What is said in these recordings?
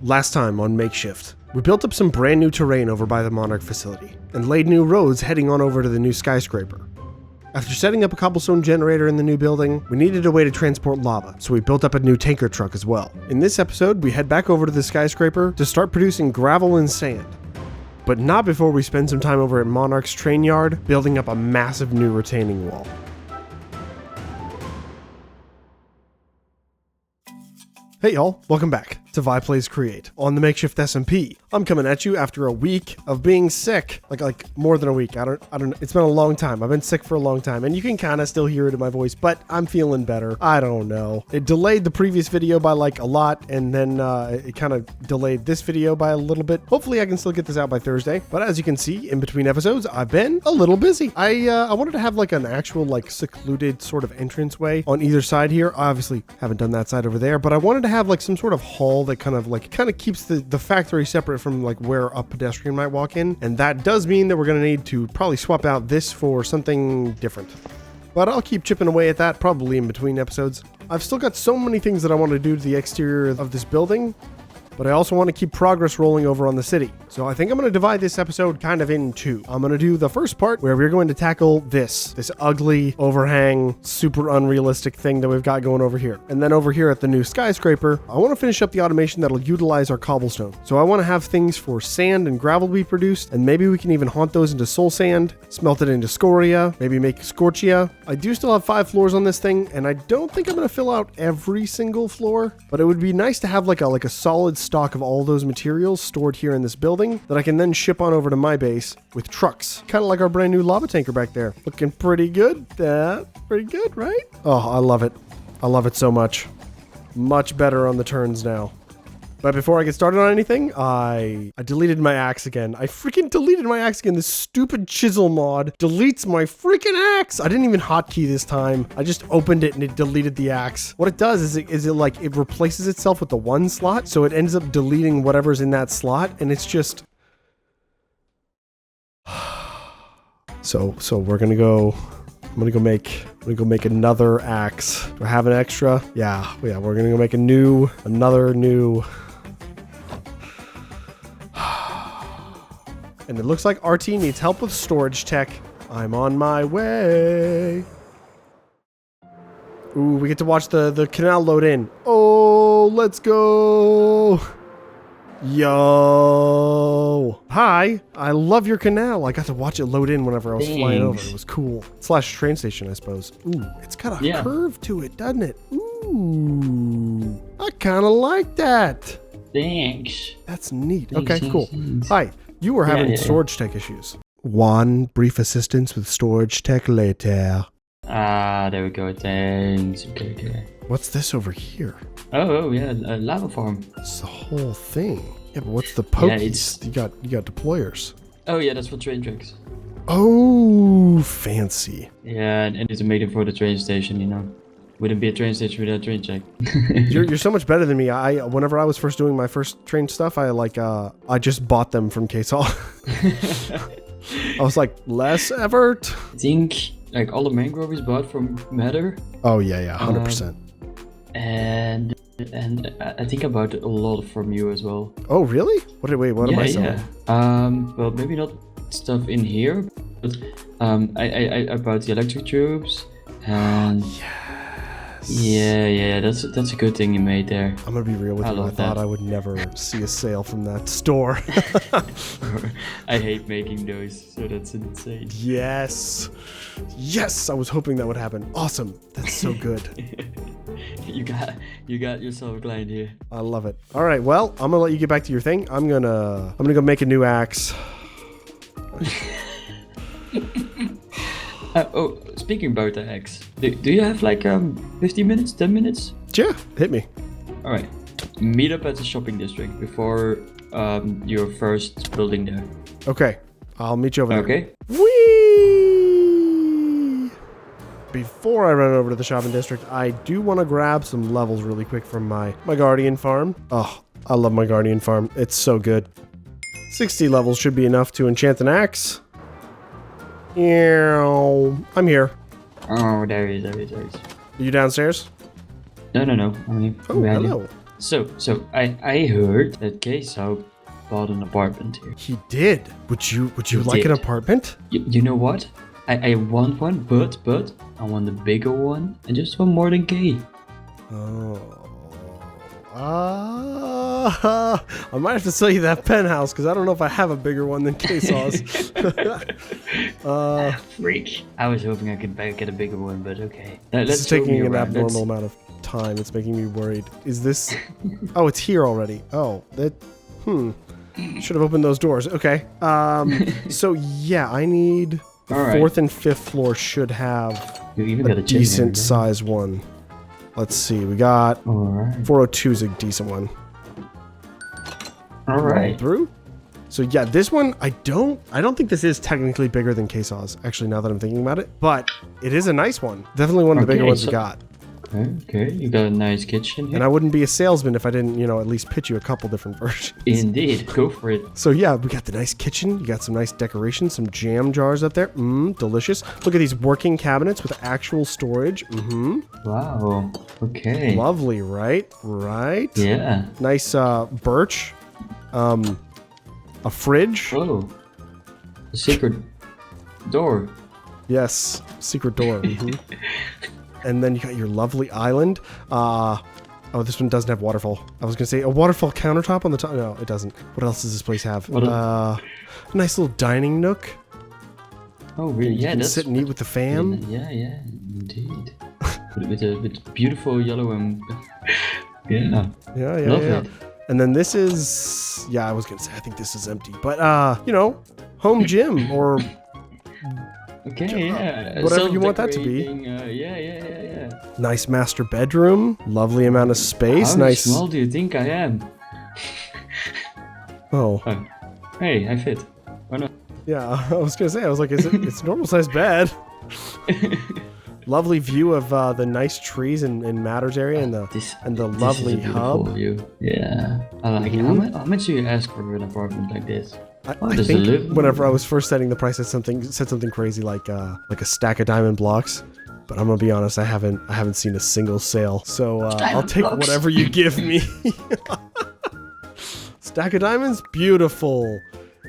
Last time on MakeShift, we built up some brand new terrain over by the Monarch facility, and laid new roads heading on over to the new skyscraper. After setting up a cobblestone generator in the new building, we needed a way to transport lava, so we built up a new tanker truck as well. In this episode, we head back over to the skyscraper to start producing gravel and sand. But not before we spend some time over at Monarch's Trainyard, building up a massive new retaining wall. Hey y'all, welcome back to Vi Plays Create on the MakeShift SMP. I'm coming at you after a week of being sick, like more than a week. I don't. It's been a long time. I've been sick for a long time, and you can kind of still hear it in my voice, but I'm feeling better. I don't know. It delayed the previous video by like a lot, and then it kind of delayed this video by a little bit. Hopefully, I can still get this out by Thursday. But as you can see, in between episodes, I've been a little busy. I wanted to have like an actual like secluded sort of entranceway on either side here. I obviously haven't done that side over there, but I wanted to have like some sort of hall that kind of keeps the factory separate from like where a pedestrian might walk in, and that does mean that we're going to need to probably swap out this for something different. But I'll keep chipping away at that probably in between episodes. I've still got so many things that I want to do to the exterior of this building, but I also want to keep progress rolling over on the city. So I think I'm going to divide this episode kind of in two. I'm going to do the first part where we're going to tackle this ugly overhang, super unrealistic thing that we've got going over here. And then over here at the new skyscraper, I want to finish up the automation that'll utilize our cobblestone. So I want to have things for sand and gravel be produced, and maybe we can even haunt those into soul sand, smelt it into scoria, maybe make scorchia. I do still have 5 floors on this thing, and I don't think I'm going to fill out every single floor, but it would be nice to have like a solid stock of all those materials stored here in this building that I can then ship on over to my base with trucks. Kind of like our brand new lava tanker back there. Looking pretty good. Pretty good, right? Oh, I love it. I love it so much. Much better on the turns now. But before I get started on anything, I deleted my axe again. I freaking deleted my axe again. This stupid chisel mod deletes my freaking axe. I didn't even hotkey this time. I just opened it and it deleted the axe. What it does is it replaces itself with the 1 slot, so it ends up deleting whatever's in that slot, and it's just... So we're gonna go... I'm gonna go make another axe. Do I have an extra? Yeah, we're gonna go make another new. And it looks like RT needs help with storage tech. I'm on my way. Ooh, we get to watch the canal load in. Oh, let's go. Yo. Hi, I love your canal. I got to watch it load in whenever I was flying over. It was cool. / train station, I suppose. Ooh, it's got a curve to it, doesn't it? Ooh, I kind of like that. Thanks. That's neat. Okay, cool. Hi, you were having storage tech issues. One brief assistance with storage tech later. There we go. Thanks. Okay. What's this over here? Oh yeah, a lava farm. It's the whole thing. Yeah, but what's the pokies? You got deployers. Oh yeah, that's for train tracks. Oh, fancy. Yeah, and it's made it for the train station, you know. Wouldn't be a train station without a train track. You're so much better than me. Whenever I was first doing my first train stuff, I just bought them from Case-All. I was like, less effort. I think like all the mangrove is bought from Matter. Oh yeah, 100%. And I think I bought a lot from you as well. Oh really? What am I selling? Well, maybe not stuff in here, but I bought the electric tubes and yeah, that's a good thing you made there. I'm gonna be real with you. I thought I would never see a sale from that store. I hate making those, so that's insane. Yes, I was hoping that would happen. Awesome, that's so good. You got yourself a client here. I love it. All right, well, I'm gonna let you get back to your thing. I'm gonna go make a new axe. Speaking about the axe, do you have like 15 minutes, 10 minutes? Yeah, hit me. All right, meet up at the shopping district before your first building there. Okay, I'll meet you over there. Okay. Whee! Before I run over to the shopping district, I do want to grab some levels really quick from my Guardian farm. Oh, I love my Guardian farm. It's so good. 60 levels should be enough to enchant an axe. I'm here. Oh, there he is. Are you downstairs? No. Oh, hello. I heard that Queso bought an apartment here. He did. Would you like an apartment? You know what? I want one, but I want a bigger one. I just want more than K. Oh. I might have to sell you that penthouse because I don't know if I have a bigger one than K-Sauce. Freak. I was hoping I could get a bigger one, but okay. This is taking an abnormal amount of time. It's making me worried. Is this... Oh, it's here already. Oh, that... Should have opened those doors. Okay. So, yeah, I need... Fourth and fifth floor should have a decent size one. Let's see. We got 402 is a decent one. All right. Through. So yeah, this one I don't think this is technically bigger than K-Saw's. Actually, now that I'm thinking about it, but it is a nice one. Definitely one of the bigger ones we got. Okay, you got a nice kitchen here. And I wouldn't be a salesman if I didn't, at least pitch you a couple different versions. Indeed, go for it. So yeah, we got the nice kitchen. You got some nice decorations, some jam jars up there. Delicious. Look at these working cabinets with actual storage. Wow. Okay. Lovely, right? Right. Yeah. Nice birch. A fridge. Oh. A secret door. Yes, secret door. And then you got your lovely island. Oh, this one doesn't have waterfall. I was gonna say a waterfall countertop on the top. No, it doesn't. What else does this place have? A nice little dining nook. Oh, really? Yeah, that's sit and eat with the fam. Yeah, indeed. with a beautiful yellow and yeah. Love it. And then this is I was gonna say I think this is empty, but home gym or. Okay, yeah. Whatever you want that to be. Yeah. Nice master bedroom. Lovely amount of space. How nice. small do you think I am? Oh. Hey, I fit. Why not? Yeah, I was gonna say. I was like, it's a normal sized bed. Lovely view of the nice trees in Matters area and the lovely is a hub. View. Yeah, I like it. How much do you ask for an apartment like this? I think whenever I was first setting the price, I said something crazy like a stack of diamond blocks. But I'm gonna be honest, I haven't seen a single sale. So I'll take whatever you give me. Stack of diamonds, beautiful.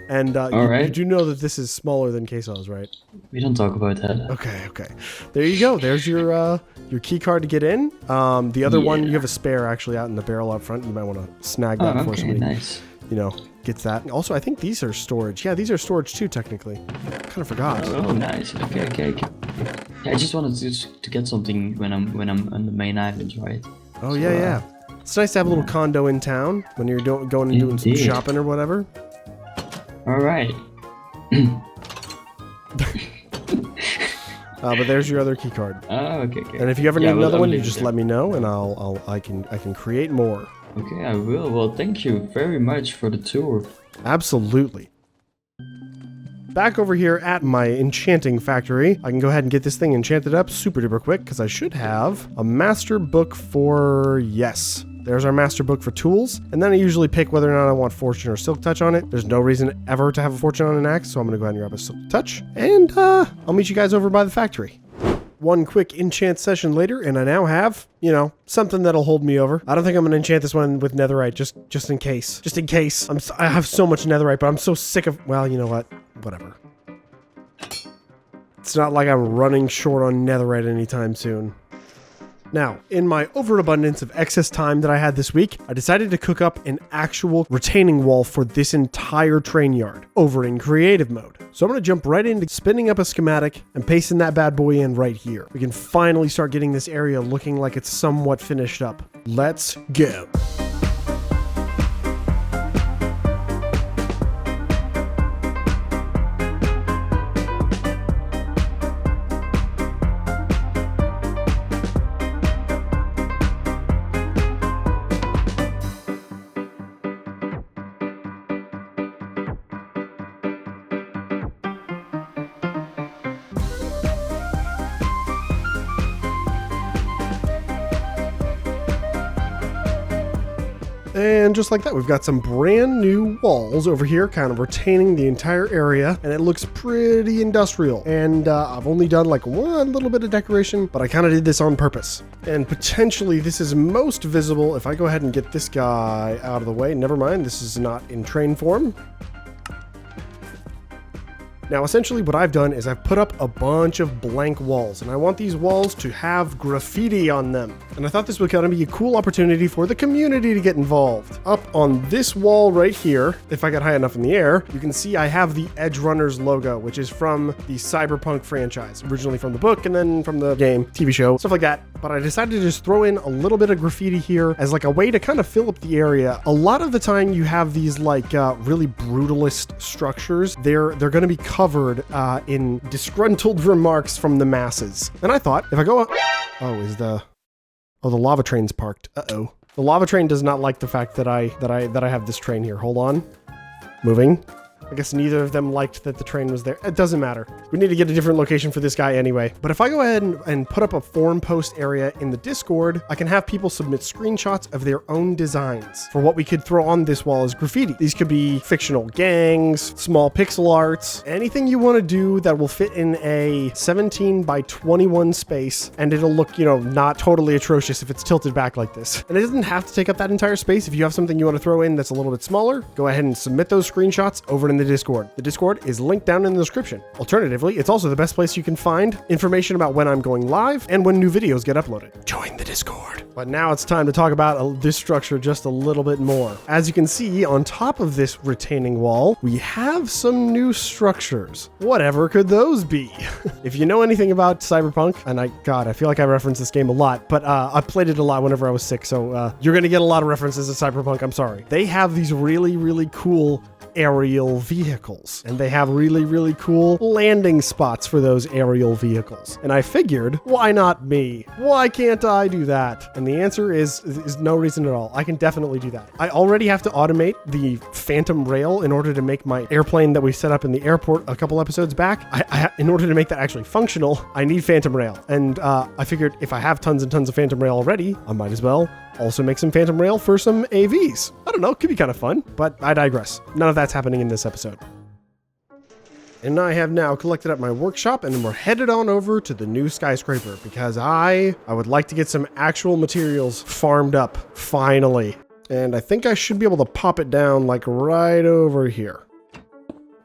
And you do know that this is smaller than Queso's, right? We don't talk about that. Okay. There you go. There's your key card to get in. The other one, you have a spare actually out in the barrel out front. You might want to snag that before somebody, gets that. And also, I think these are storage. Yeah, these are storage too, technically. Kind of forgot. Oh, nice. Okay. Yeah, I just wanted to get something when I'm on the main island, right? Oh, so, yeah. It's nice to have a little condo in town when you're going and doing some shopping or whatever. All right. But there's your other key card. Oh, okay. And if you ever need another one, you just let me know, and I can create more. Okay, I will. Well, thank you very much for the tour. Absolutely. Back over here at my enchanting factory, I can go ahead and get this thing enchanted up super duper quick because I should have a master book for There's our master book for tools, and then I usually pick whether or not I want fortune or silk touch on it. There's no reason ever to have a fortune on an axe, so I'm gonna go ahead and grab a silk touch, and I'll meet you guys over by the factory. One quick enchant session later, and I now have, something that'll hold me over. I don't think I'm gonna enchant this one with netherite, just in case. Just in case. I have so much netherite, but I'm so sick of, well, you know what? Whatever. It's not like I'm running short on netherite anytime soon. Now, in my overabundance of excess time that I had this week, I decided to cook up an actual retaining wall for this entire train yard over in creative mode. So I'm going to jump right into spinning up a schematic and pasting that bad boy in right here. We can finally start getting this area looking like it's somewhat finished up. Let's go. And just like that, we've got some brand new walls over here, kind of retaining the entire area, and it looks pretty industrial. And I've only done like one little bit of decoration, but I kind of did this on purpose. And potentially this is most visible if I go ahead and get this guy out of the way. Never mind, this is not in train form. Now, essentially what I've done is I've put up a bunch of blank walls, and I want these walls to have graffiti on them. And I thought this would kind of be a cool opportunity for the community to get involved. Up on this wall right here, if I get high enough in the air, you can see I have the Edge Runners logo, which is from the Cyberpunk franchise, originally from the book and then from the game, TV show, stuff like that. But I decided to just throw in a little bit of graffiti here as like a way to kind of fill up the area. A lot of the time you have these like really brutalist structures. They're going to be covered in disgruntled remarks from the masses. And I thought if I go up, the lava train's parked. Uh-oh. The lava train does not like the fact that I have this train here. Hold on. Moving. I guess neither of them liked that the train was there. It doesn't matter. We need to get a different location for this guy anyway. But if I go ahead and put up a forum post area in the Discord, I can have people submit screenshots of their own designs for what we could throw on this wall as graffiti. These could be fictional gangs, small pixel arts, anything you want to do that will fit in a 17 by 21 space, and it'll look, you know, not totally atrocious if it's tilted back like this. And it doesn't have to take up that entire space. If you have something you want to throw in that's a little bit smaller, go ahead and submit those screenshots over in the Discord. The Discord is linked down in the description. Alternatively, it's also the best place you can find information about when I'm going live and when new videos get uploaded. Join the Discord. But now it's time to talk about this structure just a little bit more. As you can see, on top of this retaining wall, we have some new structures. Whatever could those be? If you know anything about Cyberpunk, and I feel like I reference this game a lot, but I played it a lot whenever I was sick, so you're gonna get a lot of references to Cyberpunk, I'm sorry. They have these really, really cool aerial vehicles, and they have really, really cool landing spots for those aerial vehicles. And I figured, why not me? Why can't I do that? And the answer is no reason at all. I can definitely do that. I already have to automate the phantom rail in order to make my airplane that we set up in the airport a couple episodes back. In order to make that actually functional, I need phantom rail. And I figured if I have tons and tons of phantom rail already, I might as well also make some phantom rail for some AVs. I don't know, could be kind of fun, but I digress. None of that's happening in this episode. And I have now collected up my workshop, and we're headed on over to the new skyscraper because I would like to get some actual materials farmed up, finally. And I think I should be able to pop it down like right over here.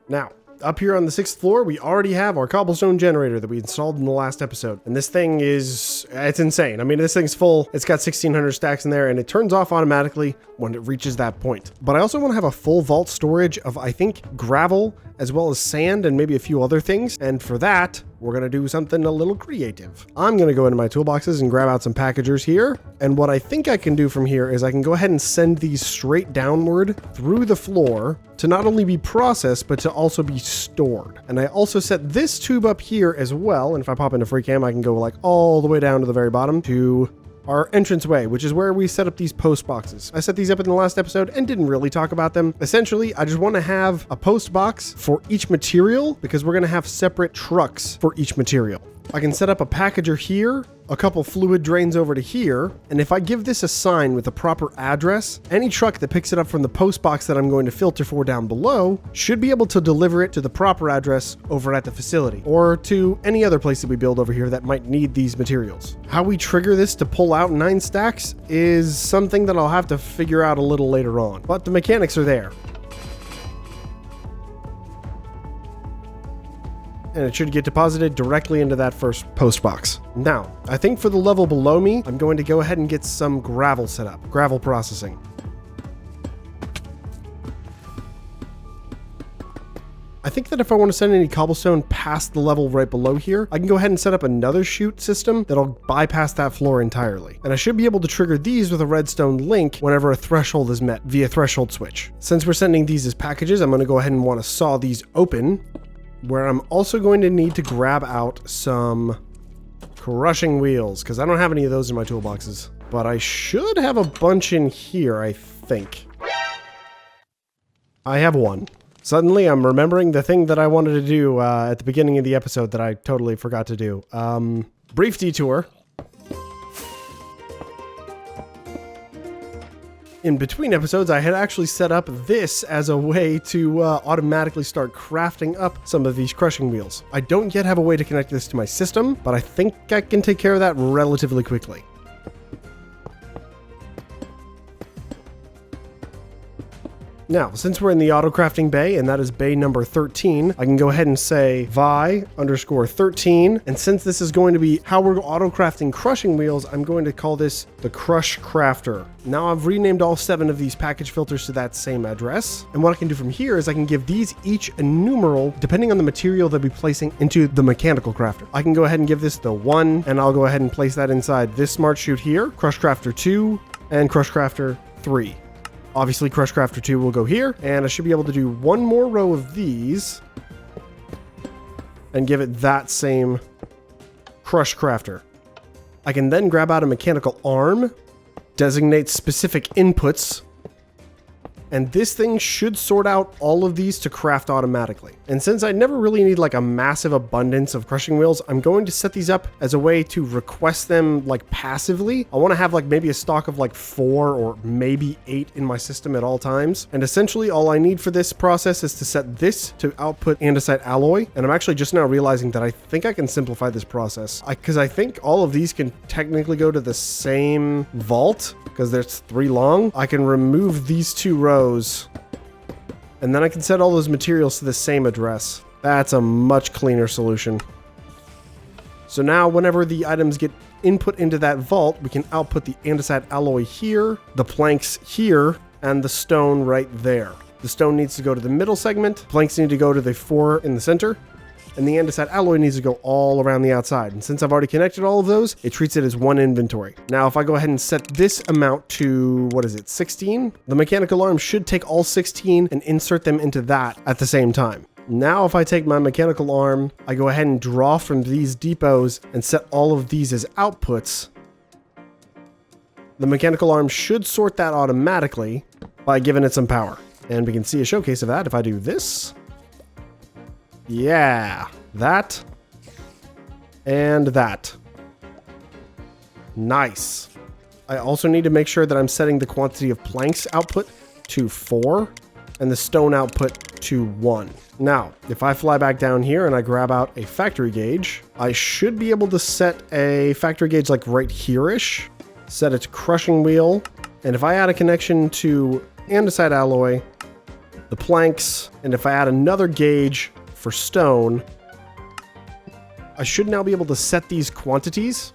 Now, up here on the 6th floor, we already have our cobblestone generator that we installed in the last episode. And this thing it's insane. I mean, this thing's full. It's got 1,600 stacks in there, and it turns off automatically when it reaches that point. But I also want to have a full vault storage of, I think, gravel, as well as sand and maybe a few other things. And for that, we're going to do something a little creative. I'm going to go into my toolboxes and grab out some packagers here. And what I think I can do from here is I can go ahead and send these straight downward through the floor to not only be processed, but to also be stored. And I also set this tube up here as well. And if I pop into FreeCam, I can go like all the way down to the very bottom to our entranceway, which is where we set up these post boxes. I set these up in the last episode and didn't really talk about them. Essentially, I just want to have a post box for each material because we're going to have separate trucks for each material. I can set up a packager here, a couple fluid drains over to here, and if I give this a sign with a proper address, any truck that picks it up from the post box that I'm going to filter for down below should be able to deliver it to the proper address over at the facility, or to any other place that we build over here that might need these materials. How we trigger this to pull out 9 stacks is something that I'll have to figure out a little later on, but the mechanics are there. And it should get deposited directly into that first post box. Now, I think for the level below me, I'm going to go ahead and get some gravel set up, gravel processing. I think that if I want to send any cobblestone past the level right below here, I can go ahead and set up another chute system that'll bypass that floor entirely. And I should be able to trigger these with a redstone link whenever a threshold is met via threshold switch. Since we're sending these as packages, I'm going to go ahead and want to saw these open, where I'm also going to need to grab out some crushing wheels, because I don't have any of those in my toolboxes. But I should have a bunch in here, I think. I have one. Suddenly, I'm remembering the thing that I wanted to do at the beginning of the episode that I totally forgot to do. Brief detour. In between episodes, I had actually set up this as a way to automatically start crafting up some of these crushing wheels. I don't yet have a way to connect this to my system, but I think I can take care of that relatively quickly. Now, since we're in the auto crafting bay, and that is bay number 13, I can go ahead and say vi_13. And since this is going to be how we're auto crafting crushing wheels, I'm going to call this the Crush Crafter. Now I've renamed all 7 of these package filters to that same address. And what I can do from here is I can give these each a numeral depending on the material they'll be placing into the mechanical crafter. I can go ahead and give this the 1, and I'll go ahead and place that inside this smart chute here, Crush Crafter 2, and Crush Crafter 3. Obviously, Crush Crafter 2 will go here, and I should be able to do one more row of these and give it that same Crush Crafter. I can then grab out a mechanical arm, designate specific inputs, and this thing should sort out all of these to craft automatically. And since I never really need like a massive abundance of crushing wheels, I'm going to set these up as a way to request them like passively. I want to have like maybe a stock of like 4 or maybe 8 in my system at all times. And essentially all I need for this process is to set this to output andesite alloy. And I'm actually just now realizing that I think I can simplify this process because I think all of these can technically go to the same vault because there's 3 long. I can remove these 2 rows, and then I can set all those materials to the same address. That's a much cleaner solution. So now whenever the items get input into that vault, we can output the andesite alloy here, the planks here, and the stone right there. The stone needs to go to the middle segment, planks need to go to the 4 in the center, and the andesite alloy needs to go all around the outside. And since I've already connected all of those, it treats it as one inventory. Now, if I go ahead and set this amount to, 16? The mechanical arm should take all 16 and insert them into that at the same time. Now, if I take my mechanical arm, I go ahead and draw from these depots and set all of these as outputs. The mechanical arm should sort that automatically by giving it some power. And we can see a showcase of that if I do this. Yeah, that and that. Nice. I also need to make sure that I'm setting the quantity of planks output to 4 and the stone output to 1. Now, if I fly back down here and I grab out a factory gauge, I should be able to set a factory gauge like right here-ish, set it to crushing wheel, and if I add a connection to andesite alloy, the planks, and if I add another gauge for stone, I should now be able to set these quantities.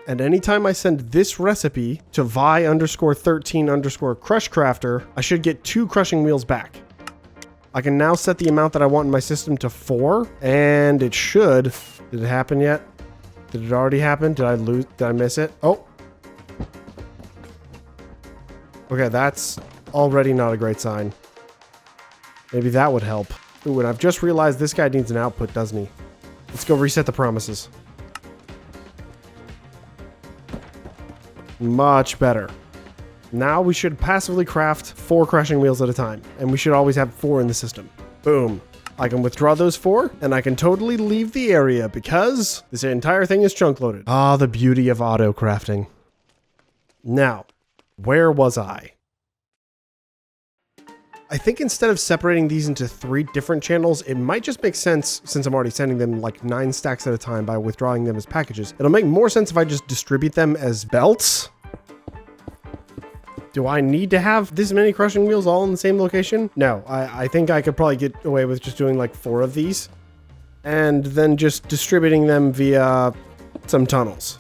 And anytime I send this recipe to vi_13_crush crafter, I should get 2 crushing wheels back. I can now set the amount that I want in my system to 4, and it should. Did it happen yet? Did it already happen? Did I miss it? Oh. Okay, that's already not a great sign. Maybe that would help. Ooh, and I've just realized this guy needs an output, doesn't he? Let's go reset the promises. Much better. Now we should passively craft 4 crushing wheels at a time, and we should always have 4 in the system. Boom. I can withdraw those 4, and I can totally leave the area because this entire thing is chunk loaded. Ah, the beauty of auto crafting. Now, where was I? I think instead of separating these into 3 different channels, it might just make sense, since I'm already sending them like 9 stacks at a time by withdrawing them as packages. It'll make more sense if I just distribute them as belts. Do I need to have this many crushing wheels all in the same location? No, I think I could probably get away with just doing like 4 of these and then just distributing them via some tunnels.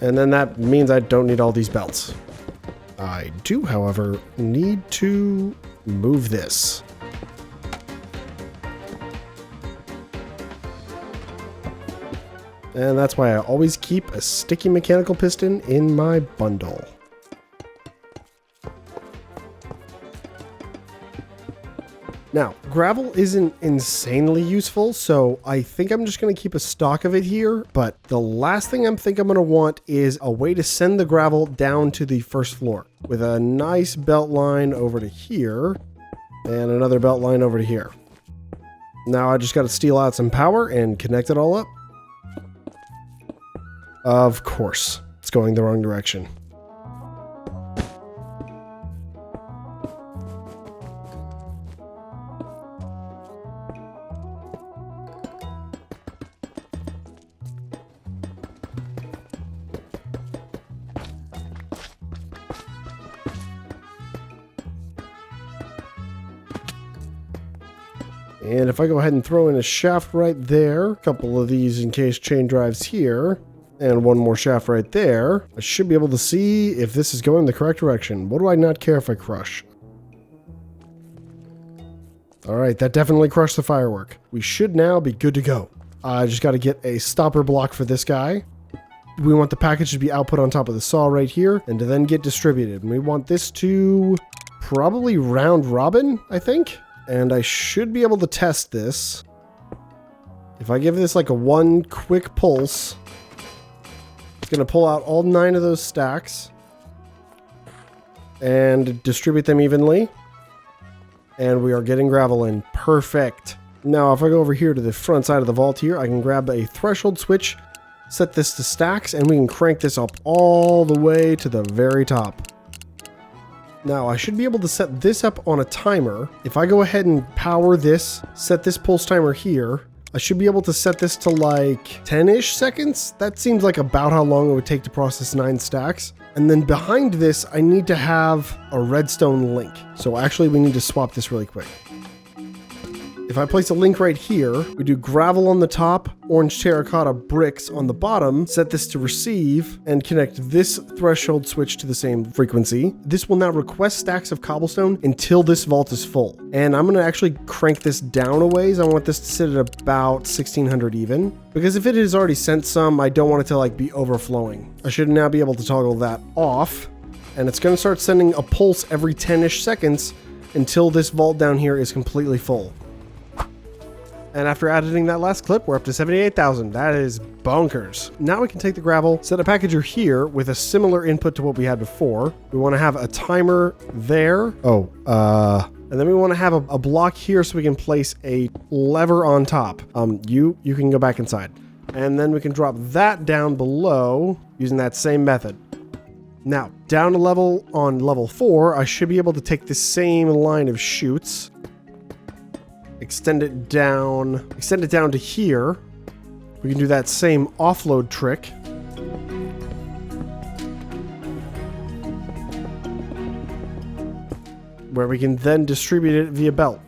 And then that means I don't need all these belts. I do, however, need to move this. And that's why I always keep a sticky mechanical piston in my bundle. Now, gravel isn't insanely useful, so I think I'm just going to keep a stock of it here. But the last thing I think I'm going to want is a way to send the gravel down to the first floor with a nice belt line over to here and another belt line over to here. Now I just got to steal out some power and connect it all up. Of course. Let's go going the wrong direction. And if I go ahead and throw in a shaft right there, a couple of these in case chain drives here, and one more shaft right there, I should be able to see if this is going the correct direction. What do I not care if I crush? Alright, that definitely crushed the firework. We should now be good to go. I just got to get a stopper block for this guy. We want the package to be output on top of the saw right here, and to then get distributed. And we want this to probably round robin, I think? And I should be able to test this. If I give this like a one quick pulse, it's going to pull out all 9 of those stacks and distribute them evenly. And we are getting gravel in. Perfect. Now, if I go over here to the front side of the vault here, I can grab a threshold switch, set this to stacks, and we can crank this up all the way to the very top. Now, I should be able to set this up on a timer. If I go ahead and power this, set this pulse timer here, I should be able to set this to like 10-ish seconds. That seems like about how long it would take to process 9 stacks. And then behind this, I need to have a redstone link. So actually, we need to swap this really quick. If I place a link right here, we do gravel on the top, orange terracotta bricks on the bottom, set this to receive, and connect this threshold switch to the same frequency. This will now request stacks of cobblestone until this vault is full. And I'm going to actually crank this down a ways. I want this to sit at about 1600 even. Because if it has already sent some, I don't want it to like be overflowing. I should now be able to toggle that off. And it's going to start sending a pulse every 10-ish seconds until this vault down here is completely full. And after editing that last clip, we're up to 78,000. That is bonkers. Now we can take the gravel, set a packager here with a similar input to what we had before. We want to have a timer there. And then we want to have a block here so we can place a lever on top. You can go back inside. And then we can drop that down below using that same method. Now, down a level on level 4, I should be able to take the same line of chutes, extend it down to here. We can do that same offload trick. Where we can then distribute it via belt.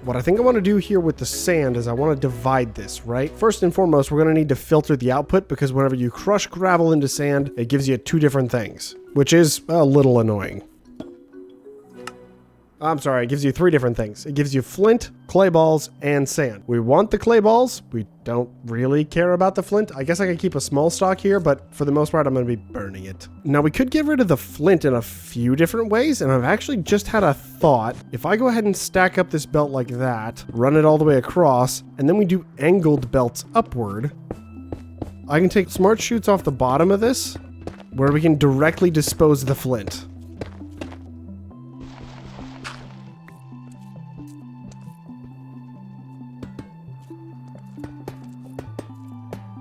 What I think I want to do here with the sand is I want to divide this, right? First and foremost, we're going to need to filter the output because whenever you crush gravel into sand, it gives you 2 different things, which is a little annoying. I'm sorry, it gives you 3 different things. It gives you flint, clay balls, and sand. We want the clay balls. We don't really care about the flint. I guess I could keep a small stock here, but for the most part, I'm going to be burning it. Now, we could get rid of the flint in a few different ways, and I've actually just had a thought. If I go ahead and stack up this belt like that, run it all the way across, and then we do angled belts upward, I can take smart chutes off the bottom of this, where we can directly dispose of the flint.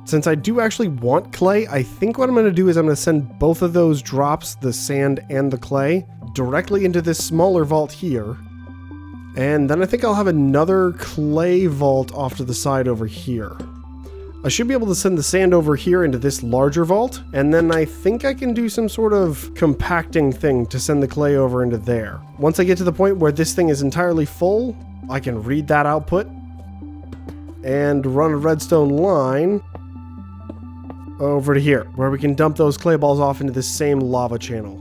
Since I do actually want clay, I think what I'm going to do is I'm going to send both of those drops, the sand and the clay, directly into this smaller vault here. And then I think I'll have another clay vault off to the side over here. I should be able to send the sand over here into this larger vault, and then I think I can do some sort of compacting thing to send the clay over into there. Once I get to the point where this thing is entirely full, I can read that output and run a redstone line over to here, where we can dump those clay balls off into the same lava channel.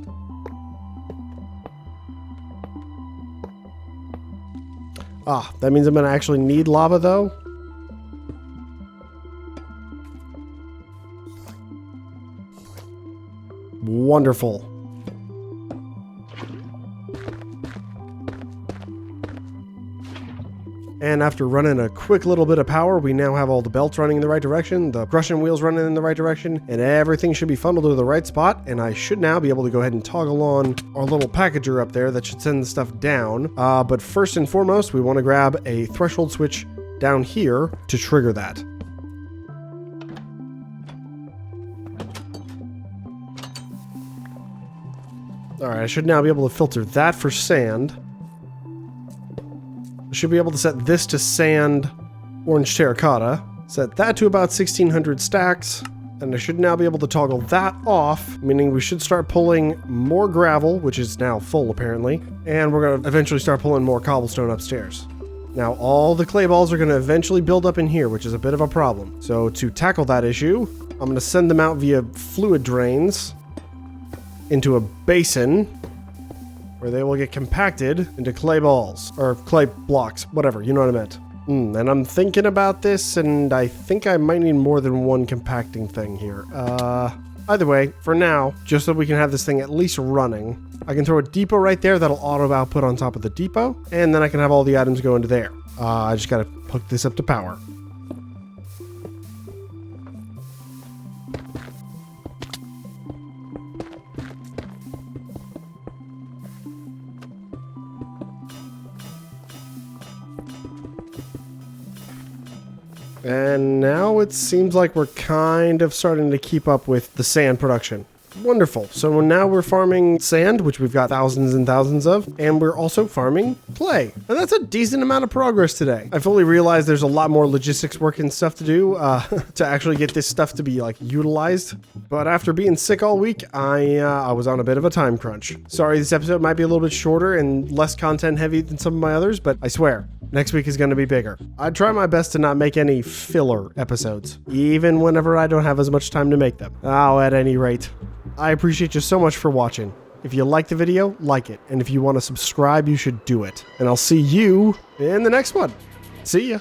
That means I'm going to actually need lava though. Wonderful. And after running a quick little bit of power, we now have all the belts running in the right direction, the crushing wheels running in the right direction, and everything should be funneled to the right spot. And I should now be able to go ahead and toggle on our little packager up there that should send the stuff down. But first and foremost, we want to grab a threshold switch down here to trigger that. Alright, I should now be able to filter that for sand. I should be able to set this to sand, orange terracotta. Set that to about 1600 stacks. And I should now be able to toggle that off, meaning we should start pulling more gravel, which is now full apparently. And we're going to eventually start pulling more cobblestone upstairs. Now all the clay balls are going to eventually build up in here, which is a bit of a problem. So to tackle that issue, I'm going to send them out via fluid drains into a basin, where they will get compacted into clay balls, or clay blocks, whatever, you know what I meant. And I'm thinking about this, and I think I might need more than one compacting thing here. Either way, for now, just so we can have this thing at least running, I can throw a depot right there that'll auto output on top of the depot, and then I can have all the items go into there. I just gotta hook this up to power. And now it seems like we're kind of starting to keep up with the sand production. Wonderful. So now we're farming sand, which we've got thousands and thousands of, and we're also farming clay. And that's a decent amount of progress today. I fully realize there's a lot more logistics work and stuff to do to actually get this stuff to be like utilized. But after being sick all week, I was on a bit of a time crunch. Sorry, this episode might be a little bit shorter and less content heavy than some of my others, but I swear, next week is going to be bigger. I try my best to not make any filler episodes, even whenever I don't have as much time to make them. At any rate, I appreciate you so much for watching. If you like the video, like it. And if you want to subscribe, you should do it. And I'll see you in the next one. See ya.